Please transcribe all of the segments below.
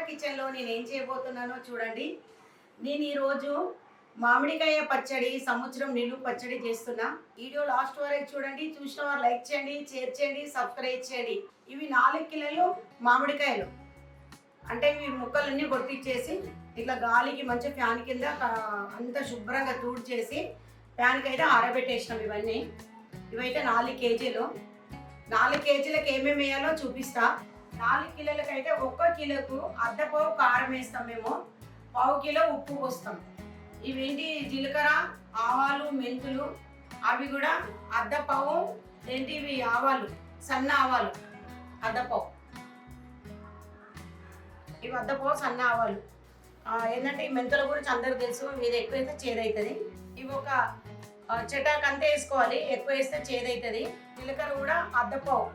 కిచెన్లో నేను ఏం చేయబోతున్నానో చూడండి. నేను ఈరోజు మామిడికాయ పచ్చడి, సంవత్సరం నిలువ పచ్చడి చేస్తున్నా. వీడియో లాస్ట్ వరకు చూడండి. చూసిన వారు లైక్ చేయండి, షేర్ చేయండి, సబ్స్క్రైబ్ చేయండి. ఇవి 4 కిలోలు మామిడికాయలు. అంటే ఇవి ముక్కలన్నీ కొట్టించేసి ఇట్లా గాలికి మంచి ఫ్యాన్ కింద అంత శుభ్రంగా తూడ్చేసి ఫ్యాన్కి అయితే ఆరబెట్టేసినాం. ఇవైతే 4 కేజీలు. 4 కేజీలకు ఏమేమి వేయాలో చూపిస్తా. 4 కిలోలకైతే 1 కిలోకు అర్ధపావు కారం వేస్తాం మేము, పావు కిలో ఉప్పు పోస్తాం. ఇవేంటి జీలకర్ర, ఆవాలు, మెంతులు, అవి కూడా అర్ధపావు. ఇవి ఆవాలు, సన్న ఆవాలు అర్ధపావు. ఇవి అర్ధపావు సన్న ఆవాలు. ఏంటంటే ఈ మెంతుల గురించి అందరికి తెలుసు, ఇది ఎక్కువైతే చేదవుతుంది. ఇవి ఒక చెటాక్ అంతే వేసుకోవాలి, ఎక్కువ వేస్తే చేదవుతుంది. జీలకర్ర కూడా అర్ధపావు.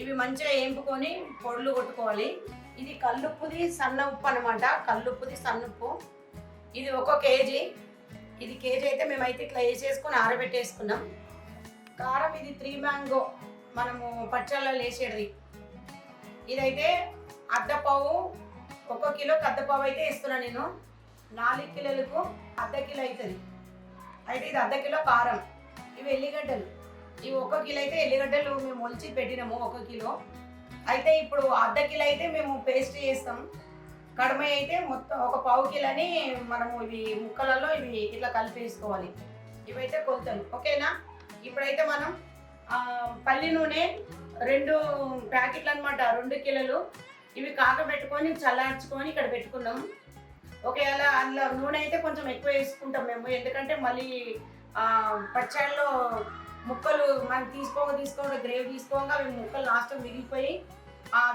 ఇవి మంచిగా వేంపుకొని పొడులు కొట్టుకోవాలి. ఇది కల్లుప్పుది సన్న ఉప్పు అనమాట, కల్లుప్పుది సన్న ఉప్పు. ఇది 1 కేజీ. ఇది కేజీ అయితే మేమైతే ఇట్లా వేసేసుకొని ఆరబెట్టేసుకున్నాం. కారం ఇది 3 మ్యాంగో, మనము పచ్చళ్ళలో వేసేది. ఇదైతే అర్ధపావు, 1 కిలోకి అర్ధపావు అయితే వేస్తున్నాను నేను. 4 కిలోలకు అర్ధ కిలో అవుతుంది. అయితే ఇది అర్ధ కిలో కారం. ఇవి ఎల్లిగడ్డలు. ఇవి 1 కిలో అయితే ఎల్లిగడ్డలు మేము ఒలిచి పెట్టినాము 1 కిలో. అయితే ఇప్పుడు అర్ధ కిలో అయితే మేము పేస్ట్ చేస్తాం. కడమ అయితే మొత్తం 1 పావు కిలోని మనము ఇవి ముక్కలలో ఇవి ఇట్లా కలిపేసుకోవాలి. ఇవైతే కొలతలు, ఓకేనా? ఇప్పుడైతే మనం పల్లి నూనె 2 ప్యాకెట్లు అనమాట, 2 కిలోలు. ఇవి కాకబెట్టుకొని చల్లార్చుకొని ఇక్కడ పెట్టుకున్నాం. ఒకవేళ అందులో నూనె అయితే కొంచెం ఎక్కువ వేసుకుంటాం మేము, ఎందుకంటే మళ్ళీ పచ్చడిలో ముక్కలు మనం తీసుకోగా గ్రేవీ తీసుకోగా అవి ముక్కలు లాస్ట్ మిగిలిపోయి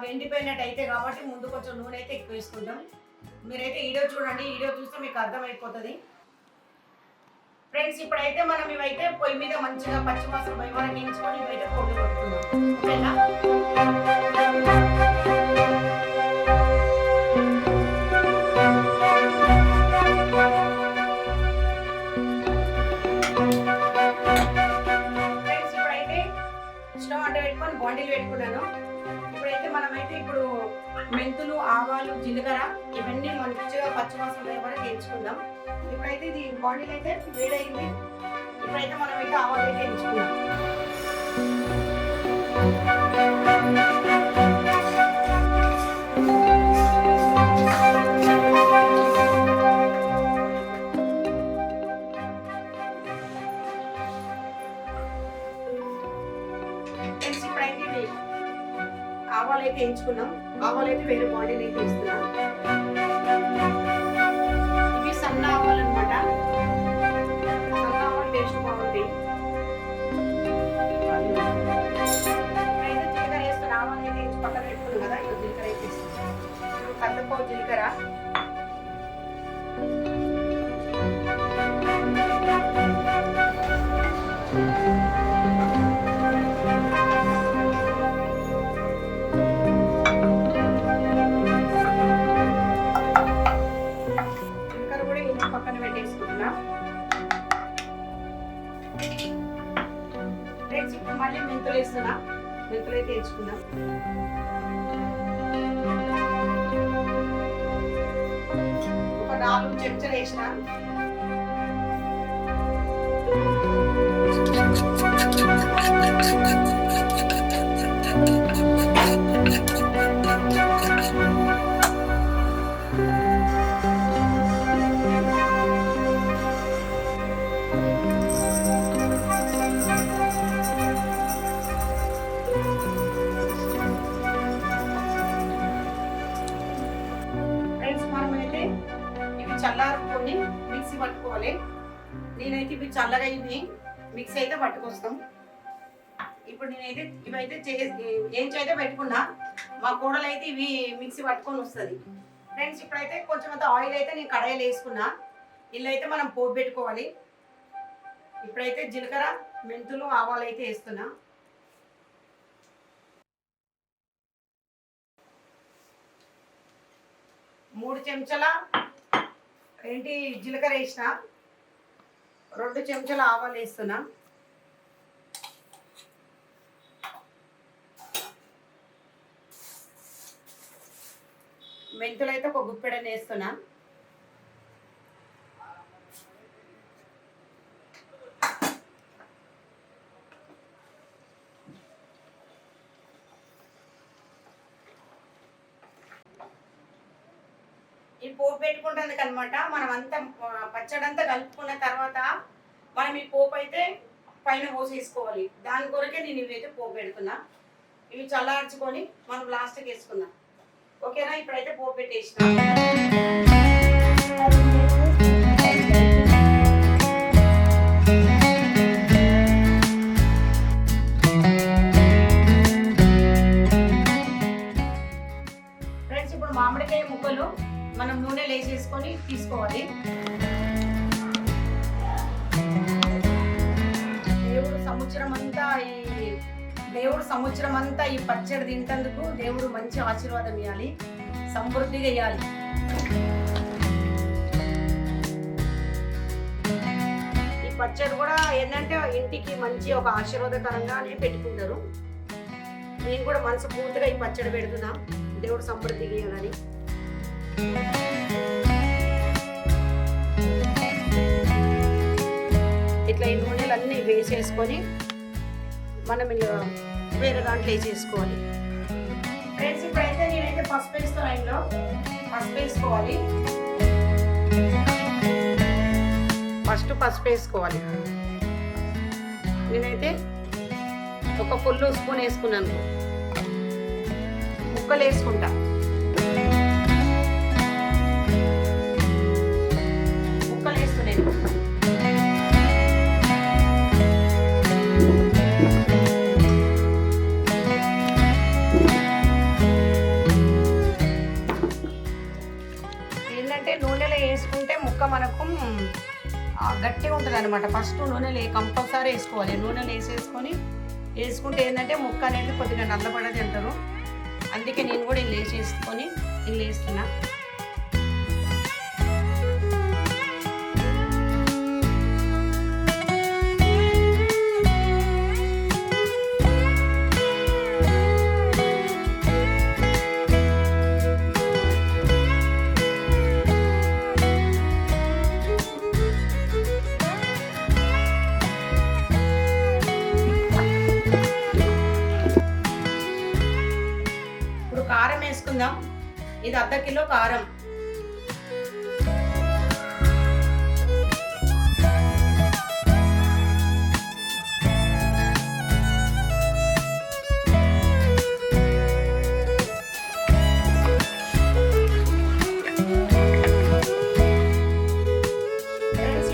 వెండిపోయినట్టు అయితే, కాబట్టి ముందు కొంచెం నూనె అయితే ఎక్కువ వేసుకుంటాం. మీరైతే వీడియో చూడండి, వీడియో చూస్తే మీకు అర్థమైపోతుంది ఫ్రెండ్స్. ఇప్పుడైతే మనం ఇవైతే పొయ్యి మీద మంచిగా పచ్చివాసన భయవరం వేయించుకొని ఇవైతే పొడి కొట్టుకుందాం, ఓకేనా? బాండీలు పెట్టుకున్నాను. ఇప్పుడైతే మనమైతే ఇప్పుడు మెంతులు, ఆవాలు, జీలకర్ర ఇవన్నీ మంచిగా పచ్చివాసన వరకు వేయించుకుందాం. ఇప్పుడైతే ఇది బాండీలు అయితే వేడైంది. ఇప్పుడైతే మనమైతే ఆవాలు అయితే వేయించుకుందాం. ఆవాలు అయితే వేయించుకున్నాం. ఆవాలు అయితే వేరే బాండీలు అయితే వేస్తున్నాం. ఇవి సన్న ఆవాలు అనమాట. సన్న ఆవాలు టేస్ట్ బాగుంది. అయితే జీలకర్ర వేస్తున్నా. ఆవాలు అయితే వేసి పక్కన పెట్టుకున్నాం కదా, ఇప్పుడు జీలకర్ర అయితే వేస్తున్నాం. కద్దపావు జీలకర్ర, పక్కన పెట్టేసుకుంటున్నా. ఇప్పుడు మళ్ళీ మెంతులు వేస్తున్నా. మెంతులు అయితే వేసుకుందాం. ఒక 4 చెంచాలు వేసిన. చల్లారుకొని మిక్సీ పట్టుకోవాలి. నేనైతే ఇవి చల్లగా ఇవి మిక్సీ అయితే పట్టుకొస్తాం. ఇప్పుడు నేనైతే ఇవైతే ఏంచైతే పెట్టుకున్నా. మా కోడలు అయితే ఇవి మిక్సీ పట్టుకొని వస్తుంది ఫ్రెండ్స్. ఇప్పుడైతే కొంచెం అంత ఆయిల్ అయితే నేను కడాయిలో వేసుకున్నా. ఇల్లు అయితే మనం పోపు పెట్టుకోవాలి. ఇప్పుడైతే జీలకర్ర, మెంతులు, ఆవాలు అయితే వేస్తున్నా. మూడు చెంచాల జీలకర్ర వేసిన, 2 చెంచాల ఆవాలు వేస్తున్నా. మెంతులు అయితే ఒక గుప్పెడని వేస్తున్నా. ఈ పోపు పెట్టుకుంటానికి అనమాట. మనం అంతా పచ్చడంతా కలుపుకున్న తర్వాత మనం ఈ పోపు అయితే పైన పోసేసుకోవాలి. దాని కొరకే నేను ఇవైతే పోపు పెడుతున్నా. ఇవి చల్లార్చుకొని మనం లాస్ట్కి వేసుకుందాం. ఓకేనా? ఇప్పుడైతే పోపు పెట్టేసిన. ఫ్రెండ్స్, ఇప్పుడు మామిడికాయ ముక్కలు మనం నూనెలో వేసేసుకొని తీసుకోవాలి. దేవుడు సంవత్సరం అంతా ఈ పచ్చడి తింటందుకు దేవుడు మంచి ఆశీర్వాదం ఇవ్వాలి, సమృద్ధిగా ఇవ్వాలి. ఈ పచ్చడి కూడా ఏంటంటే ఇంటికి మంచి ఒక ఆశీర్వాదకరంగానే పెట్టుకుంటారు. నేను కూడా మనసు పూర్తిగా ఈ పచ్చడి పెడుతున్నా, దేవుడు సమృద్ధిగా ఇవ్వాలని. ఇట్లా ఈ నూనెలు అన్నీ వేసేసుకొని మనం వేరే దాంట్లో వేసేసుకోవాలి. ఫ్రెండ్స్, ఇప్పుడైతే నేనైతే పసుపు వేస్తాను. ఇందులో పసుపు వేసుకోవాలి. ఫస్ట్ పసుపు వేసుకోవాలి. నేనైతే ఒక ఫుల్ స్పూన్ వేసుకున్నాను. ముక్కలు వేసుకుంటా. ముక్కలు వేస్తున్నాను. నూనెలో వేసుకుంటే ముక్క మనకు గట్టిగా ఉంటుంది అనమాట. ఫస్ట్ నూనెలో కంపల్సరీ వేసుకోవాలి. నూనెలో వేసుకుంటే ఏంటంటే ముక్క అనేది కొద్దిగా నల్లబడది అంటారు. అందుకే నేను కూడా ఇలా వేసేసుకొని ఇలా వేస్తున్నా. కారం వేసుకుందాం. ఇది 1/2 కిలో కారం.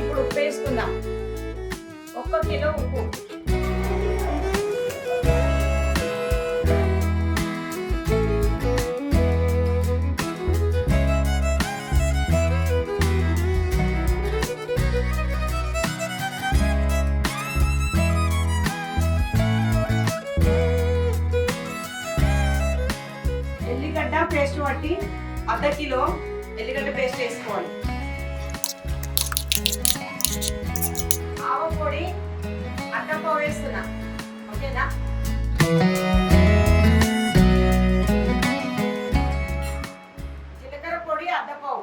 ఇప్పుడు ఉప్పు వేసుకుందాం. 1 కిలో ఉప్పు. పేస్ట్ పట్టి 1/2 కిలో ఎల్లిగడ్డ పేస్ట్ వేసుకోవాలి. ఆవ పొడి 1/2 పావు వేస్తున్నా. ఓకేనా? జీలకర్ర పొడి 1/2 పావు.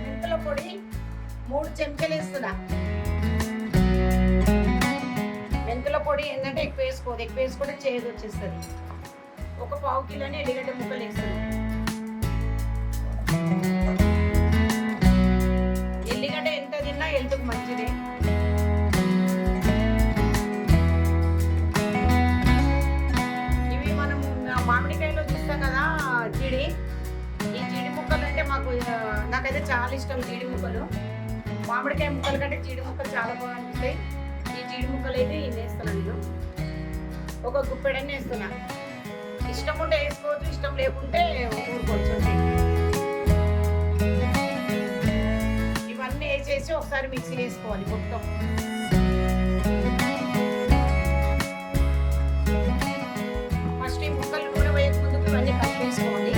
మెంతుల పొడి 3 చెంచాలు వేస్తున్నా. మెంతుల పొడి ఏంటంటే ఎక్కువ వేసుకుంటే చేదు వచ్చేస్తుంది. 1 పావు కిలోని ఎల్లిగడ్డ ముక్కలు వేస్తుంది. ఎల్లిగడ్డ ఎంత తిన్నా హెల్త్కి మంచిదే. ఇవి మనము మామిడికాయలో చూస్తాం కదా జీడి. ఈ జీడి ముక్కలు అంటే నాకైతే చాలా ఇష్టం. జీడి ముక్కలు మామిడికాయ ముక్కలు కంటే జీడి ముక్కలు చాలా బాగా అనిపిస్తాయి. ఈ జీడి ముక్కలు అయితే ఇన్ని వేస్తున్నాను. నేను 1 గుప్పెడని వేస్తున్నా. ఇష్టం ఉంటే వేసుకోవచ్చు, ఇష్టం లేకుంటే ఊరుకోవచ్చు. ఇవన్నీ వేసేసి ఒకసారి మిక్సీ వేసుకోవాలి మొత్తం. ఫస్ట్ ఈ ముక్కలు నూనె వేయక ముందుకు ఇవన్నీ కట్ చేసుకోవాలి.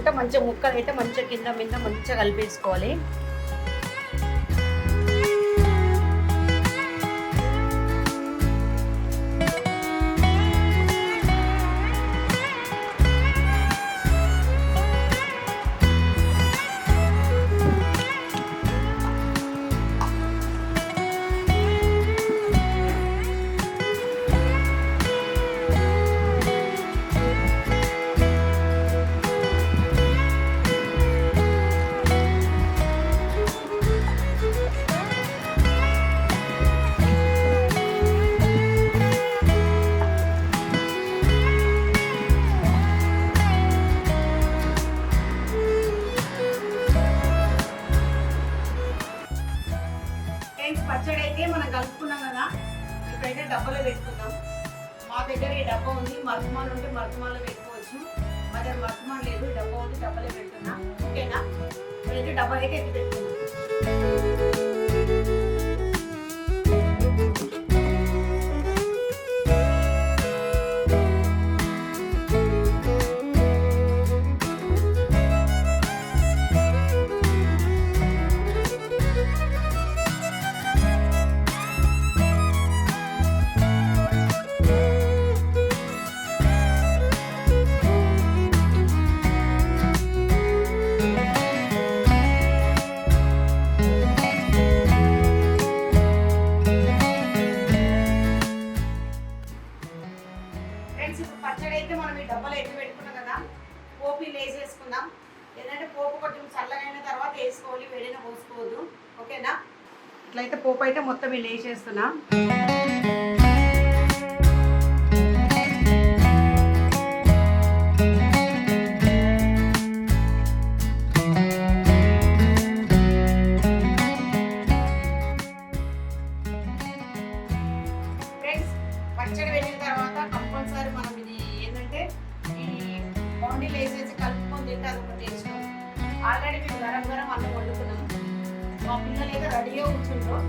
కలుపుకుంటే మంచిగా ముక్కలు అయితే మంచిగా కింద మీద మంచిగా కలిపేసుకోవాలి. పచ్చడి అయితే మనం కలుపుకున్నాం కదా, ఇప్పుడైతే డబ్బాలో పెట్టుకుందాం. మా దగ్గర ఈ డబ్బా ఉంది, మరుమాలు ఉంటే మరుమాలో పెట్టుకోవచ్చు. మా దగ్గర మరుమాలు లేదు, డబ్బా ఉంది, డబ్బాలో పెట్టుకున్నా. ఓకేనా, ఇప్పుడైతే డబ్బా అయితే ఎత్తి పెట్టుకున్నాం. పచ్చడి అయితే మనం ఈ డబ్బాలో ఎత్తి పెట్టుకున్నాం కదా, పోపు వేసేసుకుందాం. ఏంటంటే పోపు కొంచెం చల్లగైన తర్వాత వేసుకోవాలి, వేడిన పోసుకోవద్దు. ఓకేనా, ఇట్లయితే పోపు అయితే మొత్తం ఇలా వేసేస్తున్నా. పచ్చడి వెళ్ళిన తర్వాత కంపల్సరీ మనం ఇది ఏంటంటే ఈ బాండీలు వేసేసి కలుపుకొని తింటే అదొక టేస్ట్. ఆల్రెడీ మేము గరం గరం అన్నం వండుకున్నాము, మా పిల్లలు అయితే రెడీగా కూర్చుంటారు.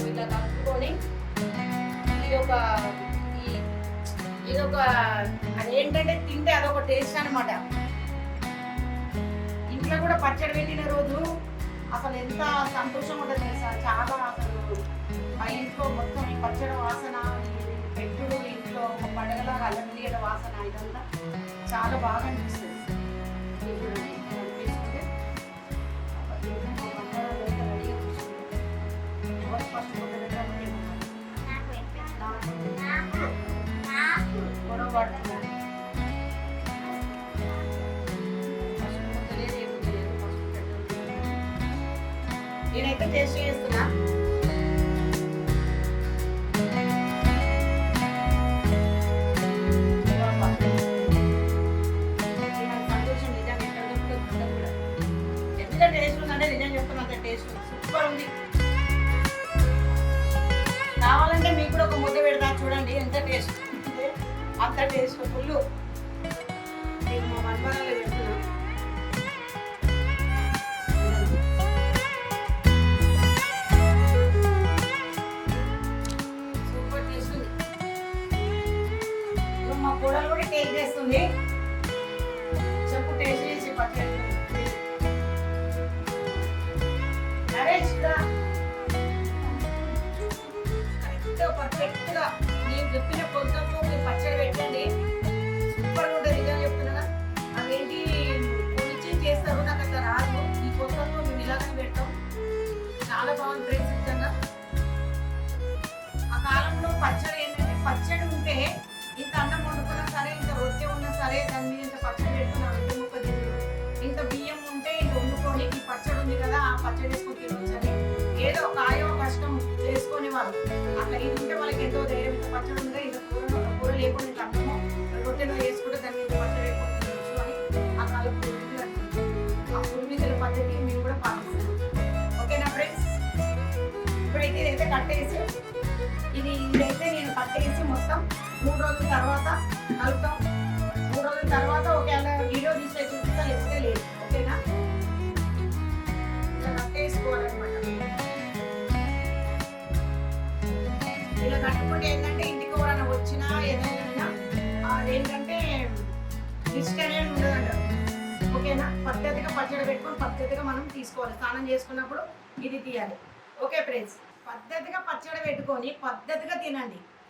ఇలా కలుపుకొని ఇదొక అదేంటంటే తింటే అదొక టేస్ట్ అనమాట. ఇంట్లో కూడా పచ్చడి వెళ్ళిన రోజు అసలు ఎంత సంతోషం ఉంటుంది సార్. చాలా అసలు మా ఇంట్లో మొత్తం ఈ పచ్చడి వాసన, పెట్టుడు ఇంట్లో ఒక పండగలాగా అల్లమిలియడ వాసన, ఇదంతా చాలా బాగా అనిపిస్తుంది. గొడవ పడుతున్నారు. నేనైతే టేస్ట్ చేస్తున్నా. సంతోషం నిజంగా ఎంత టేస్ట్ ఉందంటే నిజం చెప్తున్నా, అంత టేస్ట్ సూపర్ ఉంది. కావాలంటే మీకు కూడా ఒక ముద్ద పెడతా చూడండి, ఎంత టేస్ట్ అంత టేస్ట్ ఫుల్. నేను మా మన్మరాలు పెడుతున్నా. కూడలు కూడా టేస్ట్ చేస్తుంది. చెప్పు టేస్ట్ చేసి పచ్చడి నరేష్ పర్ఫెక్ట్ గా నేను చెప్పిన పొద్దుతో మీరు పచ్చడి పెట్టండి, సూపర్ గా ఉంటుంది. నిజంగా చెప్తున్నా, అవేంటి పొడిచి చేస్తారు, నాకు అట్లా రాదు. ఈ పొద్దుతో మేము ఇలాగని పెడతాం, చాలా బాగుంది ఫ్రెండ్స్. నిజంగా ఆ కాలంలో పచ్చడి ఏంటంటే, పచ్చడి ఉంటే ఇంత అన్నం వండుకున్నా సరే, ఇంత రొట్టె ఉన్నా సరే, దాని మీద ఇంత పచ్చడి పెట్టుకుని రొట్టె ముక్క తింటారు. ఇంత బియ్యం ఉంటే ఇంత వండుకొని ఈ పచ్చడి ఉంది కదా, ఆ పచ్చడి వేసుకొని తినవచ్చు అని ఏదో కాయో కష్టం చేసుకొని వాళ్ళు అట్లా ఇది ఉంటే వాళ్ళకి ఎంతో ధైర్యం. ఇంత పచ్చడి ఉందిగా, ఇంత కూర లేకుండా ఇంత అన్నము రొట్టెలో వేసుకుంటే దాని మీద పచ్చడి వేసుకొని తినవచ్చు అని ఆ కాలం పూర్వీకులు అంటారు. ఆ పూర్వీకుల పద్ధతి మేము కూడా పాటిస్తాం. ఓకేనా ఫ్రెండ్స్, ఇప్పుడైతే ఇదైతే కట్టేసి ఇదైతే నేను కట్టేసి మొత్తం 3 రోజుల తర్వాత కలుపుతాం. 3 రోజుల తర్వాత ఒకవేళ వీడియో తీసే చూపిస్తా, లేకపోతే లేదు. ఓకేనా, ఇలా కట్టేసుకోవాలన్నమాట. ఇలా కట్టుకుంటే ఏంటంటే ఇంటికి ఎవరైనా వచ్చినా ఏదైనా రిస్క్ అనేది ఉండదంటారు. ఓకేనా? పద్ధతిగా పచ్చడి పెట్టుకొని పద్ధతిగా మనం తీసుకోవాలి. స్నానం చేసుకున్నప్పుడు ఇది తీయాలి. ఓకే ఫ్రెండ్స్, పద్ధతిగా పచ్చడి పెట్టుకొని పద్ధతిగా తినండి.